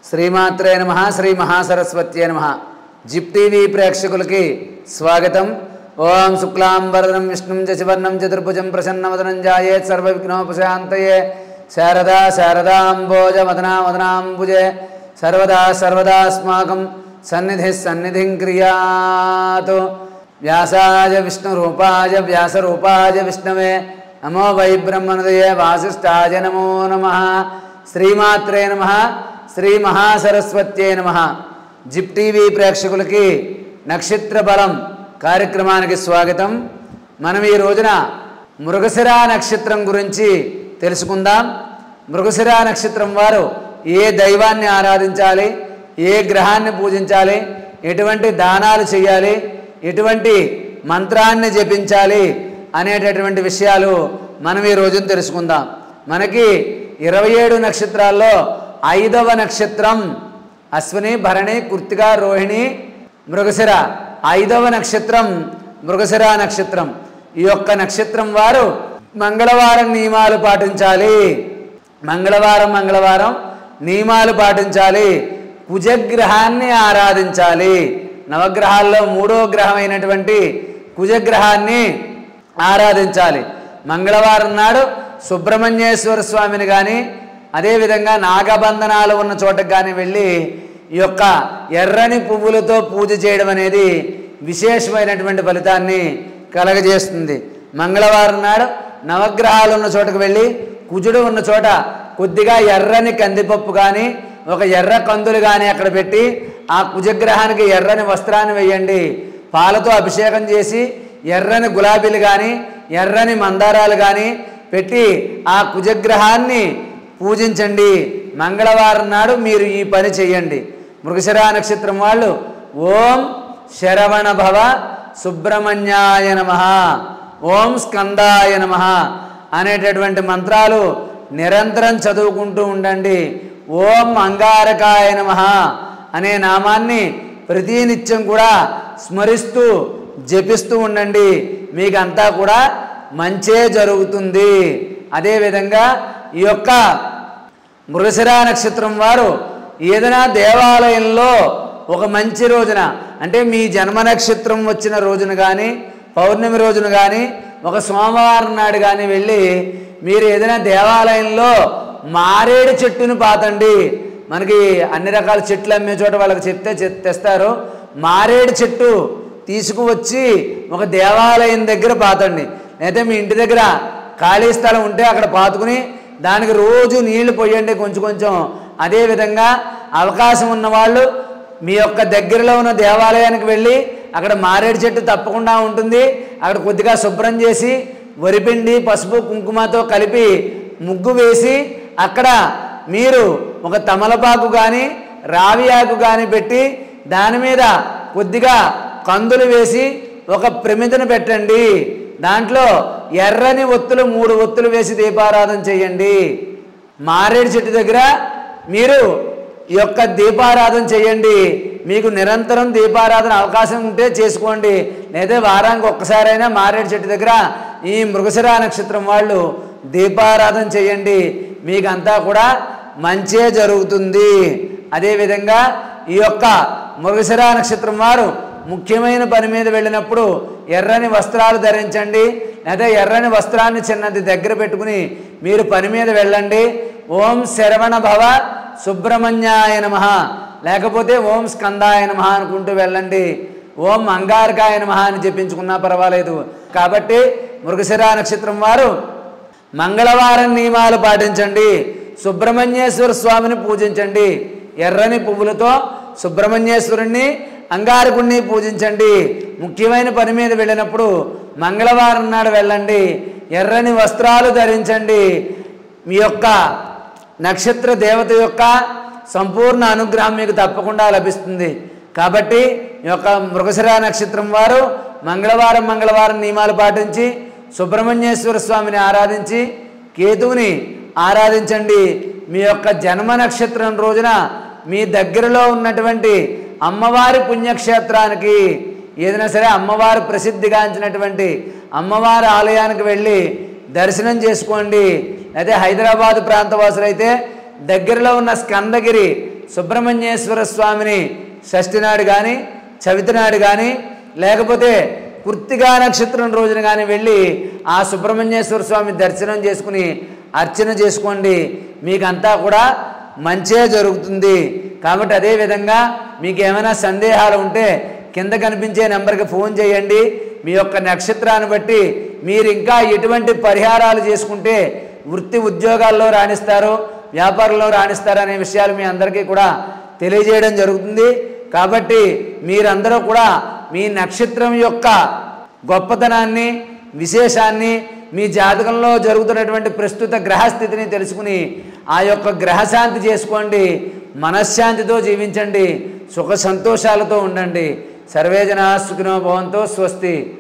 శ్రీమాత్రే నమః శ్రీ మహాసరస్వత్యే నమః జిప్ టీవీ ప్రేక్షకులకి స్వాగతం. ఓం శుక్లాంబరధరం విష్ణుం శశివర్ణం చతుర్భుజం ప్రసన్నవదనం ధ్యాయేత్ సర్వవిఘ్నోపశాంతయే శారదా శారదాంబోజ వదనాంబుజే సర్వదా సర్వదాస్మాకం సన్నిధిం క్రియాతు. వ్యాసాయ విష్ణురూపాయ వ్యాసరూపాయ విష్ణవే నమో వై బ్రహ్మణదయే వాసిష్ఠాయ నమో నమః. శ్రీమాత్రే నమః శ్రీ మహాసరస్వత్యే నమః. జిప్ టీవీ ప్రేక్షకులకి నక్షత్ర బలం కార్యక్రమానికి స్వాగతం. మనం ఈ రోజున మృగశిర నక్షత్రం గురించి తెలుసుకుందాం. మృగశిర నక్షత్రం వారు ఏ దైవాన్ని ఆరాధించాలి, ఏ గ్రహాన్ని పూజించాలి, ఎటువంటి దానాలు చేయాలి, ఎటువంటి మంత్రాన్ని జపించాలి అనేటటువంటి విషయాలు మనం ఈ రోజున తెలుసుకుందాం. మనకి 27 నక్షత్రాల్లో 5వ నక్షత్రం అశ్విని, భరణి, కృత్తిక, రోహిణి, మృగశిర. 5వ నక్షత్రం మృగశిర నక్షత్రం. ఈ యొక్క నక్షత్రం వారు మంగళవారం నియమాలు పాటించాలి. మంగళవారం నియమాలు పాటించాలి. కుజగ్రహాన్ని ఆరాధించాలి. నవగ్రహాల్లో 3వ గ్రహమైనటువంటి కుజగ్రహాన్ని ఆరాధించాలి. మంగళవారం నాడు సుబ్రహ్మణ్యేశ్వర స్వామిని కానీ, అదేవిధంగా నాగబంధనాలు ఉన్న చోటకు కానీ వెళ్ళి ఈ యొక్క ఎర్రని పువ్వులతో పూజ చేయడం అనేది విశేషమైనటువంటి ఫలితాన్ని కలగజేస్తుంది. మంగళవారం నాడు నవగ్రహాలు ఉన్న చోటకు వెళ్ళి కుజుడు ఉన్న చోట కొద్దిగా ఎర్రని కందిపప్పు కానీ, ఒక ఎర్ర కందులు కానీ అక్కడ పెట్టి ఆ కుజగ్రహానికి ఎర్రని వస్త్రాన్ని వేయండి. పాలతో అభిషేకం చేసి ఎర్రని గులాబీలు కానీ, ఎర్రని మందారాలు కానీ పెట్టి ఆ కుజగ్రహాన్ని పూజించండి. మంగళవారం నాడు మీరు ఈ పని చేయండి. మృగశిర నక్షత్రం వాళ్ళు ఓం శరవణ భవ సుబ్రహ్మణ్యాయ నమః, ఓం స్కందాయ నమః అనేటటువంటి మంత్రాలు నిరంతరం చదువుకుంటూ ఉండండి. ఓం అంగారకాయ నమః అనే నామాన్ని ప్రతినిత్యం కూడా స్మరిస్తూ జపిస్తూ ఉండండి. మీకంతా కూడా మంచే జరుగుతుంది. అదేవిధంగా ఈ యొక్క మృగశిర నక్షత్రం వారు ఏదైనా దేవాలయంలో ఒక మంచి రోజున, అంటే మీ జన్మ నక్షత్రం వచ్చిన రోజున కానీ, పౌర్ణమి రోజున కానీ, ఒక సోమవారం నాడు కానీ వెళ్ళి మీరు ఏదైనా దేవాలయంలో మారేడు చెట్టును పాతండి. మనకి అన్ని రకాల చెట్లు అమ్మే చోట వాళ్ళకి చెప్తే తెస్తారు. మారేడు చెట్టు తీసుకువచ్చి ఒక దేవాలయం దగ్గర పాతండి. అయితే మీ ఇంటి దగ్గర ఖాళీ స్థలం ఉంటే అక్కడ పాతుకుని దానికి రోజు నీళ్లు పోయండి కొంచెం. అదేవిధంగా అవకాశం ఉన్నవాళ్ళు మీ యొక్క దగ్గరలో ఉన్న దేవాలయానికి వెళ్ళి అక్కడ మారేడు చెట్టు తప్పకుండా ఉంటుంది. అక్కడ కొద్దిగా శుభ్రం చేసి వరిపిండి, పసుపు, కుంకుమతో కలిపి ముగ్గు వేసి అక్కడ మీరు ఒక తమలపాకు కానీ, రావి ఆకు కానీ పెట్టి దాని మీద కొద్దిగా కందులు వేసి ఒక ప్రమిదను పెట్టండి. దాంట్లో ఎర్రని ఒత్తులు 3 ఒత్తులు వేసి దీపారాధన చేయండి. మారేడు చెట్టు దగ్గర మీరు ఈ యొక్క దీపారాధన చేయండి. మీకు నిరంతరం దీపారాధన అవకాశం ఉంటే చేసుకోండి. లేదా వారానికి ఒక్కసారైనా మారేడు చెట్టు దగ్గర ఈ మృగశిర నక్షత్రం వాళ్ళు దీపారాధన చేయండి. మీకంతా కూడా మంచే జరుగుతుంది. అదేవిధంగా ఈ యొక్క మృగశిర నక్షత్రం వారు ముఖ్యమైన పని మీద వెళ్ళినప్పుడు ఎర్రని వస్త్రాలు ధరించండి. లేదా ఎర్రని వస్త్రాన్ని చిన్నది దగ్గర పెట్టుకుని మీరు పని మీద వెళ్ళండి. ఓం శరవణ భవ సుబ్రహ్మణ్యాయ నమః, లేకపోతే ఓం స్కందాయ నమః అనుకుంటూ వెళ్ళండి. ఓం అంగారకాయ నమః అని చెప్పించుకున్నా పర్వాలేదు. కాబట్టి మృగశిర నక్షత్రం వారు మంగళవారం నియమాలు పాటించండి. సుబ్రహ్మణ్యేశ్వర స్వామిని పూజించండి. ఎర్రని పువ్వులతో సుబ్రహ్మణ్యేశ్వరుణ్ణి, అంగారకుణ్ణి పూజించండి. ముఖ్యమైన పని మీద వెళ్ళినప్పుడు మంగళవారం నాడు వెళ్ళండి. ఎర్రని వస్త్రాలు ధరించండి. మీ యొక్క నక్షత్ర దేవత యొక్క సంపూర్ణ అనుగ్రహం మీకు తప్పకుండా లభిస్తుంది. కాబట్టి ఈ యొక్క మృగశిర నక్షత్రం వారు మంగళవారం నియమాలు పాటించి సుబ్రహ్మణ్యేశ్వర స్వామిని ఆరాధించి కేతువుని ఆరాధించండి. మీ యొక్క జన్మ నక్షత్రం రోజున మీ దగ్గరలో ఉన్నటువంటి అమ్మవారి పుణ్యక్షేత్రానికి, ఏదైనా సరే అమ్మవారు ప్రసిద్ధిగాంచినటువంటి అమ్మవారి ఆలయానికి వెళ్ళి దర్శనం చేసుకోండి. అయితే హైదరాబాద్ ప్రాంతవాసులైతే దగ్గరలో ఉన్న స్కందగిరి సుబ్రహ్మణ్యేశ్వర స్వామిని షష్ఠి నాడు కానీ చవితి నాడు కానీ లేకపోతే కృత్తికా నక్షత్రం రోజున కానీ వెళ్ళి ఆ సుబ్రహ్మణ్యేశ్వర స్వామి దర్శనం చేసుకుని అర్చన చేసుకోండి. మీకంతా కూడా మంచే జరుగుతుంది. కాబట్టి అదేవిధంగా మీకు ఏమైనా సందేహాలు ఉంటే కింద కనిపించే నెంబర్కి ఫోన్ చేయండి. మీ యొక్క నక్షత్రాన్ని బట్టి మీరు ఇంకా ఎటువంటి పరిహారాలు చేసుకుంటే వృత్తి ఉద్యోగాల్లో రాణిస్తారో వ్యాపారంలో రాణిస్తారో అనే విషయాలు మీ అందరికీ కూడా తెలియజేయడం జరుగుతుంది. కాబట్టి మీరందరూ కూడా మీ నక్షత్రం యొక్క గొప్పతనాన్ని విశేషాన్ని మీ జాతకంలో జరుగుతున్నటువంటి ప్రస్తుత గ్రహస్థితిని తెలుసుకుని ఆ యొక్క గ్రహశాంతి చేసుకోండి. మనశ్శాంతితో జీవించండి. సుఖ సంతోషాలతో ఉండండి. సర్వే జనా సుఖినో భవంతు. స్వస్తి.